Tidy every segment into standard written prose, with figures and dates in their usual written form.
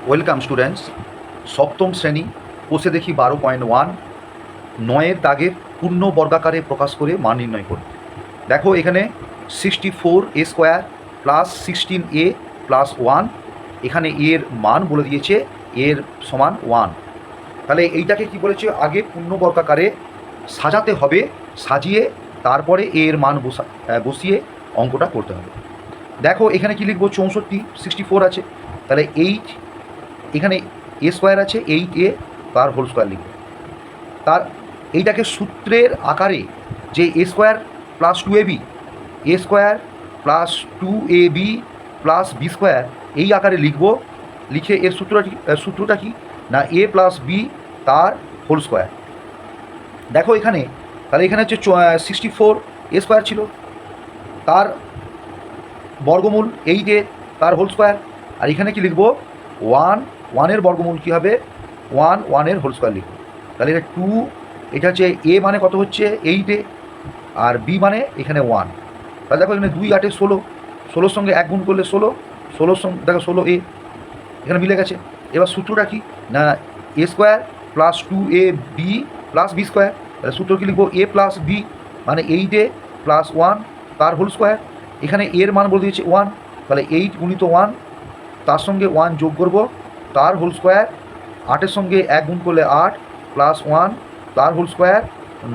Welcome students. সপ্তম শ্রেণী কোষে দেখি 12.1 নয়ের দাগের পূর্ণ বর্গাকারে প্রকাশ করে মান নির্ণয় করুন। দেখো এখানে 64a² প্লাস 16a প্লাস 1, এখানে এর মান বলে দিয়েছে এর সমান 1। তাহলে এইটাকে কি বলেছে, আগে পূর্ণ বর্গাকারে সাজাতে হবে, সাজিয়ে তারপরে এর মান বসিয়ে অঙ্কটা করতে হবে। দেখো এখানে কি লিখবো, 64, 64 আছে, তাহলে 8, এখানে a² আছে, 8a তার হোল স্কোয়ার লিখব। তার এইটাকে সূত্রের আকারে যে a² plus 2ab, a² plus 2ab plus b² এই আকারে লিখব। লিখে এর সূত্রটা কি না, a প্লাস b তার হোল স্কোয়ার। দেখো এখানে, তাহলে এখানে হচ্ছে 64a² ছিল, তার বর্গমূল 8a তার হোল স্কোয়ার। আর এখানে কি লিখব, 1 এর বর্গমূল কী হবে, 1 এর হোল স্কোয়ার লিখব। তাহলে এটা 2, এটা হচ্ছে a মানে কত হচ্ছে 8a, আর b মানে এখানে 1। তাহলে দেখো এখানে 2 8 16, 16-র সঙ্গে 1 গুণ করলে 16, 16-র সঙ্গে দেখো 16a, এখানে মিলে গেছে। এবার সূত্রটা কি না, a² plus 2ab plus b²। তাহলে সূত্র কী লিখবো, a প্লাস b মানে 8a প্লাস 1 তার হোল স্কোয়ার। এখানে এর মান বলে দিয়েছে 1, তাহলে 8 গুণিত 1, তার সঙ্গে 1 যোগ করব, তার হোল স্কোয়ার। 8-এর সঙ্গে 1 গুণ করলে 8 প্লাস 1 তার হোল স্কোয়ার।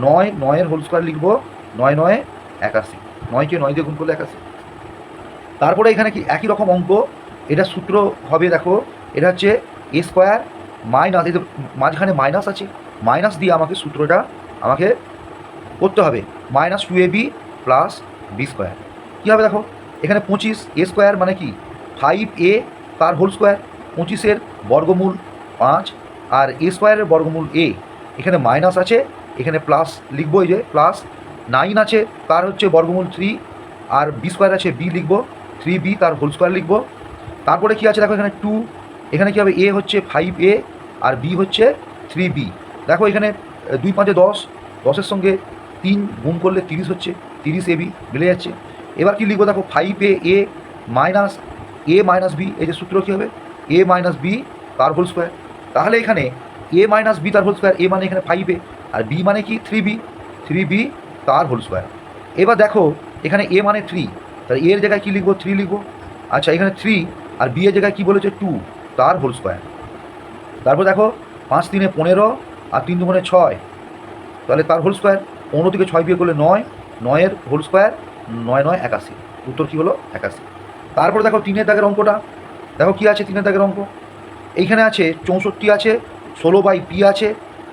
9 এর হোল স্কোয়ার লিখব, 9 9 81, 9কে 9 দিয়ে গুণ করলে 81। তারপরে এখানে কি একই রকম অঙ্ক, এটা সূত্র হবে, দেখো এটা হচ্ছে a² মাইনাস, এই যে মাঝখানে মাইনাস আছে, মাইনাস দিয়ে আমাকে সূত্রটা আমাকে করতে হবে, মাইনাস 2ab প্লাস b²। কী হবে দেখো এখানে 25, a² মানে কি 5a তার হোল স্কোয়ার, 25-এর বর্গমূল 5, আর a² বর্গমূল a, এখানে মাইনাস আছে, এখানে প্লাস লিখবো, এই যে প্লাস 9 আছে তার হচ্ছে বর্গমূল 3, আর b² আছে b লিখবো, 3b তার হোল স্কোয়ার লিখবো। তারপরে কি আছে দেখো এখানে 2, এখানে কী হবে, a হচ্ছে 5a আর b হচ্ছে 3b। দেখো এখানে 2 5 10, 10-এর সঙ্গে 3 গুণ করলে 30 হচ্ছে, 30ab মিলে যাচ্ছে। এবার কি লিখবো দেখো, 5a minus a minus b, এই যে সূত্র কী হবে, a মাইনাস b তার হোল স্কোয়ার। তাহলে এখানে a মাইনাস b তার হোল স্কোয়ার, a মানে এখানে 5a আর b মানে কি 3b তার হোল স্কোয়ার। এবার দেখো এখানে a মানে 3, তাহলে a এর জায়গায় কী লিখবো, 3 লিখবো। আচ্ছা এখানে 3 আর b এর জায়গায় কী বলেছে 2 তার হোল স্কোয়ার। তারপর দেখো 5 3 15 আর 3 2 6, তাহলে তার হোল স্কোয়ার। 15 থেকে 6 বিয়ে করলে 9, 9-এর হোল স্কোয়ার, 9 9 81, উত্তর কী হলো 81। তারপর দেখো 3-এর দাগের অঙ্কটা, দেখো কী আছে 3-এর দাগের অঙ্ক, এইখানে আছে 64 আছে, 16/p আছে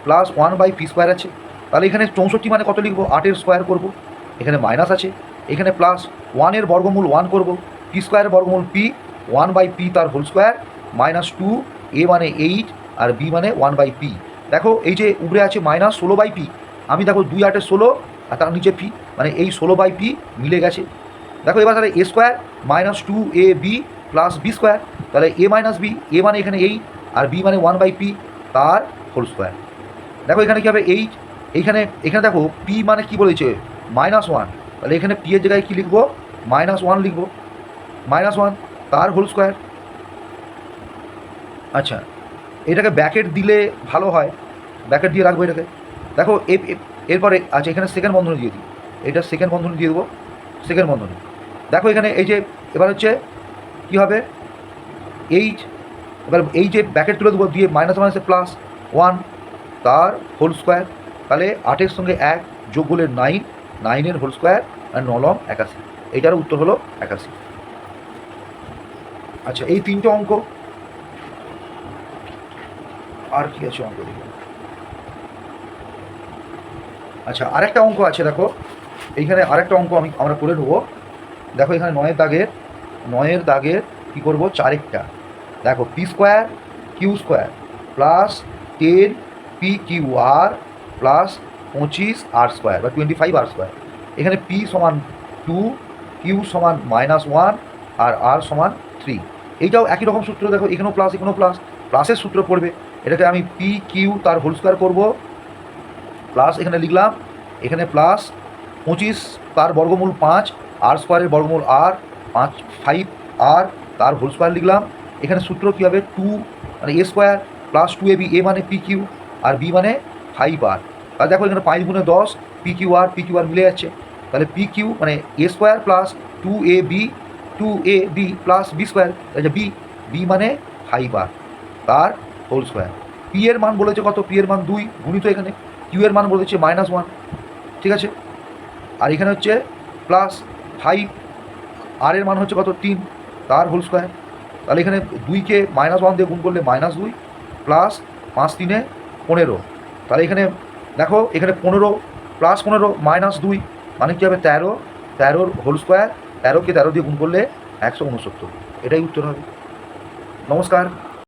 প্লাস 1/p² আছে। তাহলে এখানে 64 মানে কত লিখবো, 8-এর স্কোয়ার করব, এখানে মাইনাস আছে, এখানে প্লাস 1-এর বর্গমূল 1 করব, p² বর্গমূল p, 1/p তার হোল স্কোয়ার, মাইনাস 2, a মানে 8 আর b মানে 1/p। দেখো এই যে উপরে আছে মাইনাস 16/p, আমি দেখো 2 8 16 আর তার নিচে p, মানে এই 16/p মিলে গেছে। দেখো এবার তাহলে a² minus 2ab plus b², তাহলে a মাইনাস b, a মানে এখানে 8 আর b মানে 1/p তার হোল স্কোয়ার। দেখো এখানে কী হবে 8, এখানে দেখো p মানে কি বলেছে -1, তাহলে এখানে p এর জায়গায় কী লিখবো, -1 লিখবো, -1 তার হোল স্কোয়ার। আচ্ছা এটাকে ব্র্যাকেট দিলে ভালো হয়, ব্র্যাকেট দিয়ে রাখবো এটাকে। দেখো এরপরে আচ্ছা এখানে সেকেন্ড বন্ধনী দিয়ে দিই, এটা সেকেন্ড বন্ধনী দিয়ে দেবো, সেকেন্ড বন্ধনী। দেখো এখানে এই যে এবার হচ্ছে কী হবে 8, এবার এই যে ব্র্যাকেট তুলে দেবো, দিয়ে মাইনাস মাইনাসে প্লাস 1 তার হোল স্কোয়ার। তাহলে 8-এর সঙ্গে 1 যোগ করলে 9, 9-এর হোল স্কোয়ার আর 9 81, এইটারও উত্তর হলো 81। আচ্ছা এই 3টে অঙ্ক, আর কি আছে অঙ্ক দেখব। আচ্ছা আরেকটা অঙ্ক আছে, দেখো এইখানে আরেকটা অঙ্ক আমরা করে নেবো। দেখো এখানে 9-এর দাগের কী করবো, 4একটা, দেখো p²q² plus 10p_q_r plus 25r² বা 25r²। এখানে p সমান 2, q সমান -1 আর r সমান 3। এইটাও একই রকম সূত্র, দেখো এখানেও প্লাস এখানেও প্লাস, প্লাসের সূত্র পড়বে। এটাকে আমি p/q তার হোল স্কোয়ার করবো, প্লাস এখানে লিখলাম, এখানে প্লাস 25 তার বর্গমূল 5, r² বর্গমূল r, 5r তার হোল স্কোয়ার লিখলাম। এখানে সূত্র কী হবে, মানে এ স্কোয়ার প্লাস 2ab, এ মানে পি কিউ আর বি মানে 5r। তাহলে দেখো এখানে 5 গুণে 10, পি কিউ আর মিলে যাচ্ছে। তাহলে পি কিউ মানে A square plus 2ab plus B square, B B মানে 5r তার হোল স্কোয়ার। পি এর মান বলেছে কত, পি এর মান 2 গুণিত এখানে কিউ এর মান বলেছে -1, ঠিক আছে। আর এখানে হচ্ছে প্লাস 5, আর এর মান হচ্ছে কত 3 তার হোল স্কোয়ার। তাহলে এখানে 2কে -1 দিয়ে গুণ করলে -2 প্লাস 5 3 15। তাহলে এখানে দেখো এখানে 15 প্লাস 15 -2 মানে কী হবে 13, 13 হোল স্কোয়ার। 13কে 13 দিয়ে গুণ করলে 169, এটাই উত্তর হবে। নমস্কার।